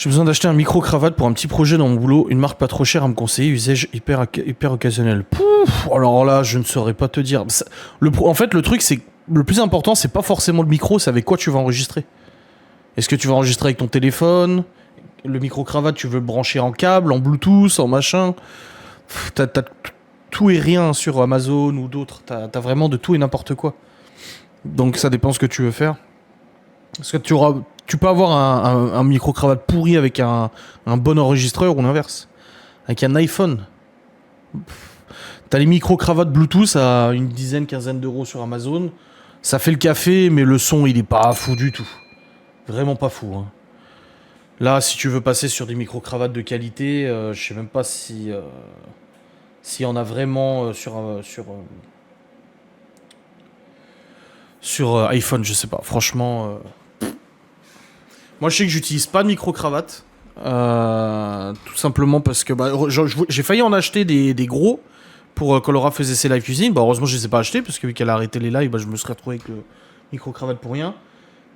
J'ai besoin d'acheter un micro-cravate pour un petit projet dans mon boulot. Une marque pas trop chère à me conseiller, usage hyper occasionnel. Pouf, alors là, je ne saurais pas te dire. En fait, le truc, c'est le plus important, c'est pas forcément le micro, c'est avec quoi tu vas enregistrer. Est-ce que tu vas enregistrer avec ton téléphone? Le micro-cravate, tu veux le brancher en câble, en Bluetooth, en machin? T'as tout et rien sur Amazon ou d'autres. T'as vraiment de tout et n'importe quoi. Donc ça dépend ce que tu veux faire. Parce que tu peux avoir un micro-cravate pourri avec un bon enregistreur ou l'inverse. Avec un iPhone. T'as les micro-cravates Bluetooth à une dizaine, quinzaine d'euros sur Amazon. Ça fait le café, mais le son, il est pas fou du tout. Vraiment pas fou. Hein. Là, si tu veux passer sur des micro-cravates de qualité, je sais même pas si... s'il y en a vraiment sur iPhone, je sais pas. Franchement... Moi, je sais que j'utilise pas de micro-cravate. Tout simplement parce que j'ai failli en acheter des gros pour quand Laura faisait ses live cuisine. Bah, heureusement, je les ai pas achetés parce que vu qu'elle a arrêté les lives, je me serais retrouvé avec le micro-cravate pour rien.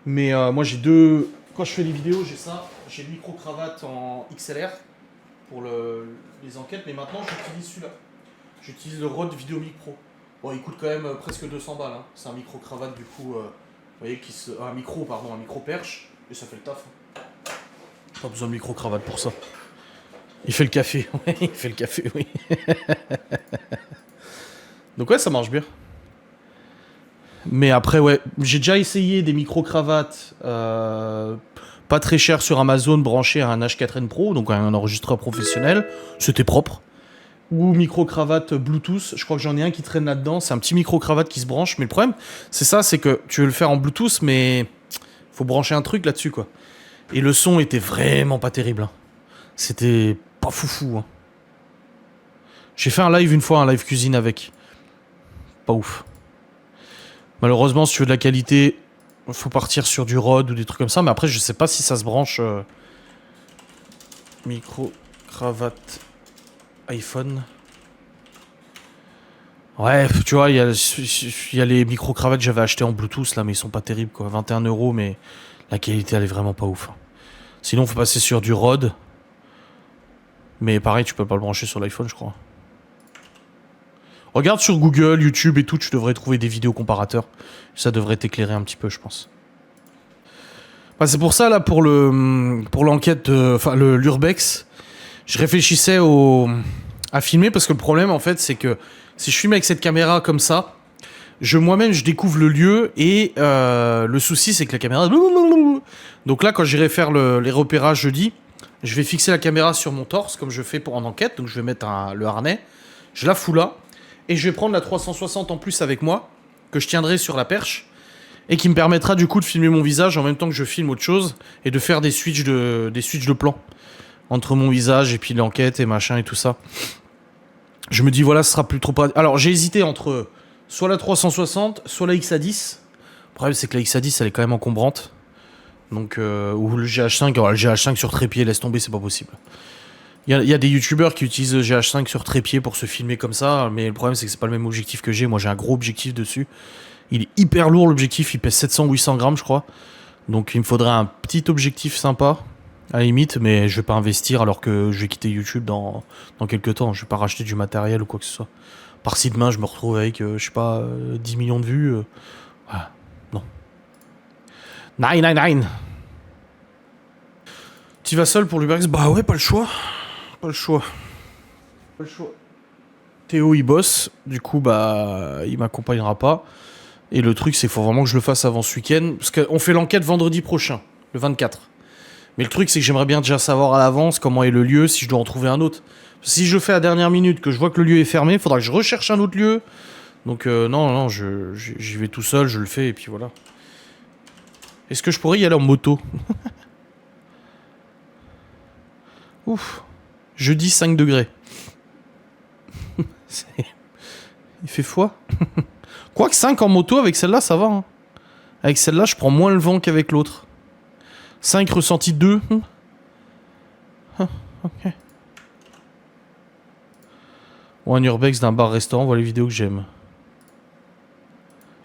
Mais moi, j'ai deux. Quand je fais des vidéos, j'ai ça. J'ai le micro-cravate en XLR pour les enquêtes. Mais maintenant, j'utilise celui-là. J'utilise le Rode VideoMic Pro. Bon, il coûte quand même presque 200 balles. Hein. C'est un micro-cravate, du coup. Vous voyez, un micro perche. Et ça fait le taf. Pas besoin de micro-cravate pour ça. Il fait le café. Ouais, il fait le café, oui. Donc ouais, ça marche bien. Mais après, ouais, j'ai déjà essayé des micro-cravates pas très chers sur Amazon branchés à un H4n Pro, donc un enregistreur professionnel. C'était propre. Ou micro-cravate Bluetooth. Je crois que j'en ai un qui traîne là-dedans. C'est un petit micro-cravate qui se branche. Mais le problème, c'est ça, c'est que tu veux le faire en Bluetooth, mais faut brancher un truc là-dessus, quoi. Et le son était vraiment pas terrible. Hein. C'était pas foufou. Hein. J'ai fait un live une fois, un live cuisine avec. Pas ouf. Malheureusement, si tu veux de la qualité, faut partir sur du Rode ou des trucs comme ça. Mais après, je sais pas si ça se branche. Micro, cravate, iPhone. Ouais, tu vois, il y a les micro-cravates que j'avais achetés en Bluetooth là, mais ils sont pas terribles quoi. 21 euros, mais la qualité elle est vraiment pas ouf. Hein. Sinon, faut passer sur du Rode. Mais pareil, tu peux pas le brancher sur l'iPhone, je crois. Regarde sur Google, YouTube et tout, tu devrais trouver des vidéos comparateurs. Ça devrait t'éclairer un petit peu, je pense. Bah, c'est pour ça, là, pour l'enquête, enfin, l'Urbex, je réfléchissais à filmer, parce que le problème, en fait, c'est que si je filme avec cette caméra comme ça, moi-même, je découvre le lieu, et le souci, c'est que la caméra... Donc là, quand j'irai faire les repérages jeudi, je vais fixer la caméra sur mon torse, comme je fais en enquête, donc je vais mettre le harnais, je la fous là, et je vais prendre la 360 en plus avec moi, que je tiendrai sur la perche, et qui me permettra du coup de filmer mon visage en même temps que je filme autre chose, et de faire des switches de plan, entre mon visage et puis l'enquête et machin et tout ça. Je me dis voilà, ce sera plus trop... Alors j'ai hésité entre soit la 360, soit la XA10. Le problème c'est que la XA10 elle est quand même encombrante. Donc, ou le GH5, alors le GH5 sur trépied, laisse tomber, c'est pas possible. Il y a des youtubeurs qui utilisent le GH5 sur trépied pour se filmer comme ça, mais le problème c'est que c'est pas le même objectif que j'ai. Moi j'ai un gros objectif dessus. Il est hyper lourd l'objectif, il pèse 700-800 grammes je crois. Donc il me faudrait un petit objectif sympa, à la limite, mais je vais pas investir alors que je vais quitter YouTube dans quelques temps. Je vais pas racheter du matériel ou quoi que ce soit. Par si demain je me retrouve avec, je sais pas, 10 millions de vues. Voilà. Non. 999. Tu vas seul pour l'Uberx? Bah ouais, pas le choix. Pas le choix. Pas le choix. Théo il bosse, du coup bah il m'accompagnera pas. Et le truc c'est qu'il faut vraiment que je le fasse avant ce week-end. Parce qu'on fait l'enquête vendredi prochain, le 24. Mais le truc c'est que j'aimerais bien déjà savoir à l'avance comment est le lieu, si je dois en trouver un autre. Si je le fais à la dernière minute, que je vois que le lieu est fermé, il faudra que je recherche un autre lieu. Donc non, j'y vais tout seul, je le fais et puis voilà. Est-ce que je pourrais y aller en moto? Ouf. Jeudi 5 degrés. Il fait froid. Quoique 5 en moto, avec celle-là, ça va. Hein. Avec celle-là, je prends moins le vent qu'avec l'autre. 5 ressenti 2. Ok. Ou un urbex d'un bar-restaurant, voilà les vidéos que j'aime.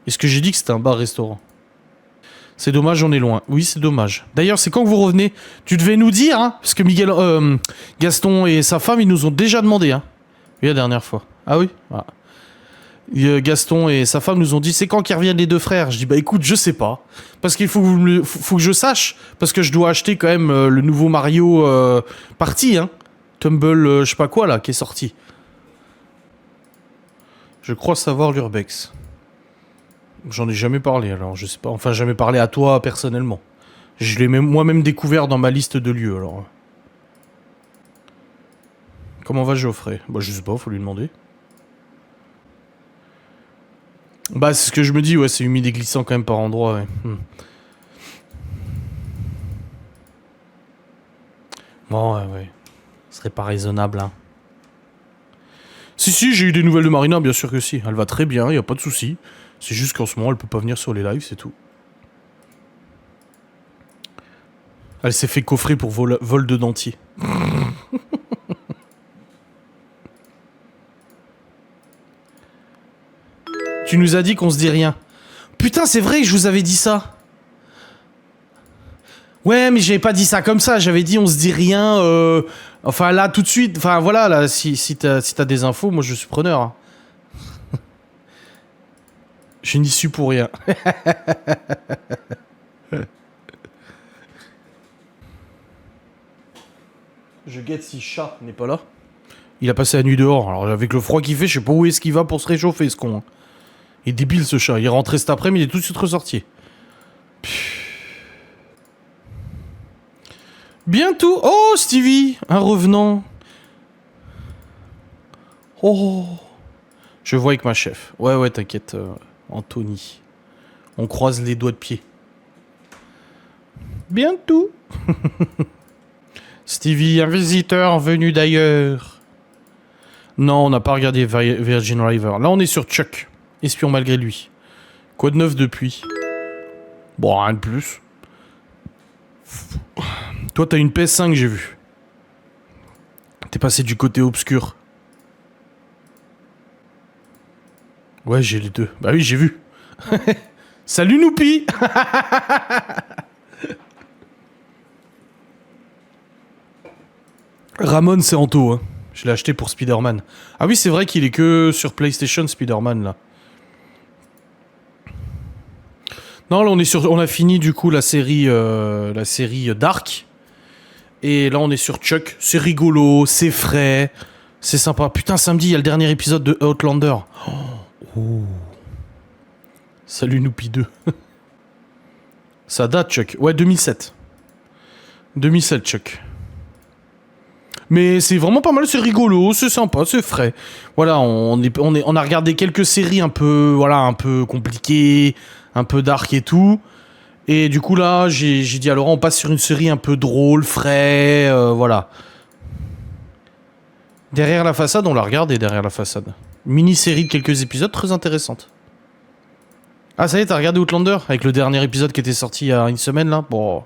Est-ce que j'ai dit que c'était un bar-restaurant? C'est dommage, on est loin. Oui, c'est dommage. D'ailleurs, c'est quand que vous revenez? Tu devais nous dire, hein, parce que Gaston et sa femme, ils nous ont déjà demandé, hein. Oui, la dernière fois. Ah oui, voilà. Gaston et sa femme nous ont dit c'est quand qu'ils reviennent les deux frères. Je dis bah écoute, je sais pas, parce qu'il faut que je sache, parce que je dois acheter quand même le nouveau Mario Party, hein, Tumble, je sais pas quoi là, qui est sorti. Je crois savoir l'Urbex. J'en ai jamais parlé, alors je sais pas. Enfin, jamais parlé à toi personnellement. Je l'ai moi-même découvert dans ma liste de lieux, alors. Comment va Geoffrey? Bah, je sais pas, faut lui demander. Bah, c'est ce que je me dis, ouais, c'est humide et glissant quand même par endroits, ouais. Bon, ouais. Ce serait pas raisonnable, hein. Si, j'ai eu des nouvelles de Marina, bien sûr que si. Elle va très bien, y a pas de souci. C'est juste qu'en ce moment, elle peut pas venir sur les lives, c'est tout. Elle s'est fait coffrer pour vol de dentier. Tu nous as dit qu'on se dit rien. Putain, c'est vrai que je vous avais dit ça. Ouais, mais j'avais pas dit ça comme ça. J'avais dit on se dit rien. Enfin là, tout de suite. Enfin voilà, là, si t'as des infos, moi je suis preneur. Hein. Je n'y suis pour rien. Je guette si chat n'est pas là. Il a passé la nuit dehors. Alors avec le froid qu'il fait, je sais pas où est-ce qu'il va pour se réchauffer, ce con. Hein. Il est débile ce chat. Il est rentré cet après-midi, il est tout de suite ressorti. Bientôt. Oh Stevie, un revenant. Oh. Je vois avec ma chef. Ouais, t'inquiète, Anthony. On croise les doigts de pied. Bientôt. Stevie, un visiteur venu d'ailleurs. Non, on n'a pas regardé Virgin River. Là, on est sur Chuck. Espion malgré lui. Quoi de neuf depuis? Bon, rien de plus. Toi, t'as une PS5, j'ai vu. T'es passé du côté obscur. Ouais, j'ai les deux. Bah oui, j'ai vu. Salut Noupi. Ramon, c'est Anto, hein. Je l'ai acheté pour Spider-Man. Ah oui, c'est vrai qu'il est que sur PlayStation, Spider-Man, là. Non, là, on a fini, du coup, la série Dark. Et là, on est sur Chuck. C'est rigolo, c'est frais, c'est sympa. Putain, samedi, il y a le dernier épisode de Outlander. Oh. Salut Noupi 2. Ça date, Chuck. Ouais, 2007. 2007, Chuck. Mais c'est vraiment pas mal, c'est rigolo, c'est sympa, c'est frais. Voilà, on a regardé quelques séries un peu compliquées, un peu dark et tout. Et du coup là, j'ai dit à Laurent, on passe sur une série un peu drôle, frais, voilà. Derrière la façade, on l'a regardé derrière la façade. Mini-série de quelques épisodes très intéressante. Ah ça y est, t'as regardé Outlander avec le dernier épisode qui était sorti il y a une semaine là? Bon.